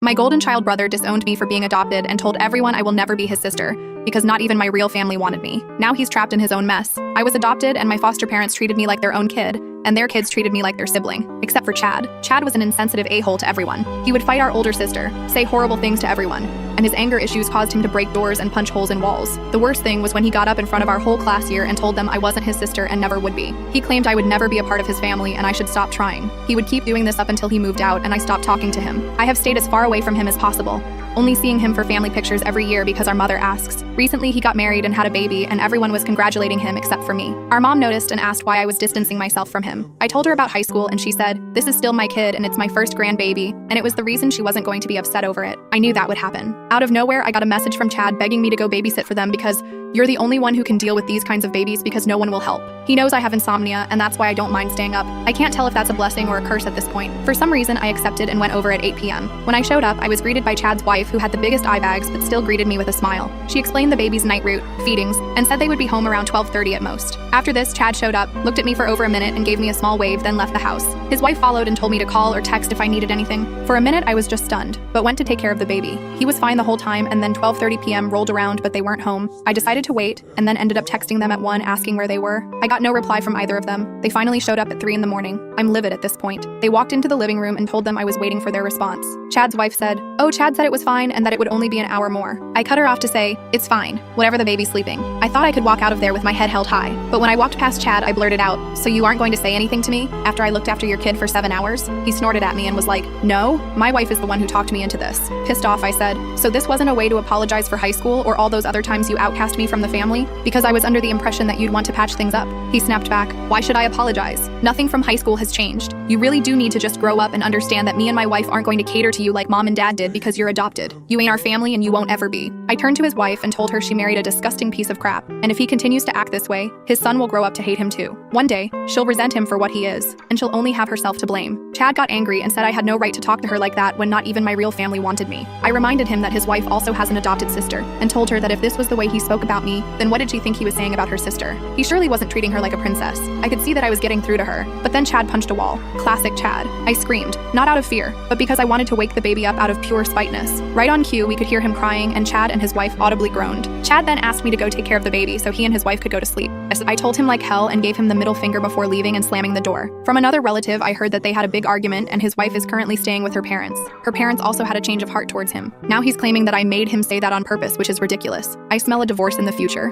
My golden child brother disowned me for being adopted and told everyone I will never be his sister, because not even my real family wanted me. Now he's trapped in his own mess. I was adopted and my foster parents treated me like their own kid, and their kids treated me like their sibling, except for Chad. Chad was an insensitive a-hole to everyone. He would fight our older sister, say horrible things to everyone, and his anger issues caused him to break doors and punch holes in walls. The worst thing was when he got up in front of our whole class year and told them I wasn't his sister and never would be. He claimed I would never be a part of his family and I should stop trying. He would keep doing this up until he moved out and I stopped talking to him. I have stayed as far away from him as possible, only seeing him for family pictures every year because our mother asks. Recently, he got married and had a baby, and everyone was congratulating him except for me. Our mom noticed and asked why I was distancing myself from him. I told her about high school, and she said, "This is still my kid, and it's my first grandbaby," and it was the reason she wasn't going to be upset over it. I knew that would happen. Out of nowhere, I got a message from Chad begging me to go babysit for them because you're the only one who can deal with these kinds of babies because no one will help. He knows I have insomnia, and that's why I don't mind staying up. I can't tell if that's a blessing or a curse at this point. For some reason, I accepted and went over at 8 p.m. When I showed up, I was greeted by Chad's wife, who had the biggest eye bags but still greeted me with a smile. She explained the baby's night route, feedings, and said they would be home around 12:30 at most. After this, Chad showed up, looked at me for over a minute and gave me a small wave, then left the house. His wife followed and told me to call or text if I needed anything. For a minute, I was just stunned, but went to take care of the baby. He was fine the whole time, and then 12:30 p.m. rolled around, but they weren't home. I decided to wait, and then ended up texting them at 1 asking where they were. I got no reply from either of them. They finally showed up at 3 in the morning. I'm livid at this point. They walked into the living room and told them I was waiting for their response. Chad's wife said, "Oh, Chad said it was fine and that it would only be an hour more." I cut her off to say, "It's fine, whatever the baby's sleeping." I thought I could walk out of there with my head held high, but when I walked past Chad, I blurted out, "So you aren't going to say anything to me after I looked after your kid for 7 hours?" He snorted at me and was like, "No, my wife is the one who talked me into this." Pissed off, I said, "So this wasn't a way to apologize for high school or all those other times you outcast me from the family? Because I was under the impression that you'd want to patch things up." He snapped back, "Why should I apologize? Nothing from high school has changed. You really do need to just grow up and understand that me and my wife aren't going to cater to you like mom and dad did because you're adopted. You ain't our family and you won't ever be." I turned to his wife and told her she married a disgusting piece of crap, and if he continues to act this way, his son will grow up to hate him too. One day, she'll resent him for what he is, and she'll only have herself to blame. Chad got angry and said I had no right to talk to her like that when not even my real family wanted me. I reminded him that his wife also has an adopted sister, and told her that if this was the way he spoke about me, then what did she think he was saying about her sister? He surely wasn't treating her like a princess. I could see that I was getting through to her, but then Chad punched a wall. Classic Chad. I screamed, not out of fear, but because I wanted to wake the baby up out of pure spiteness. Right on cue, we could hear him crying, and Chad and his wife audibly groaned. Chad then asked me to go take care of the baby so he and his wife could go to sleep. I told him like hell and gave him the middle finger before leaving and slamming the door. From another relative, I heard that they had a big argument and his wife is currently staying with her parents. Her parents also had a change of heart towards him. Now he's claiming that I made him say that on purpose, which is ridiculous. I smell a divorce in the future.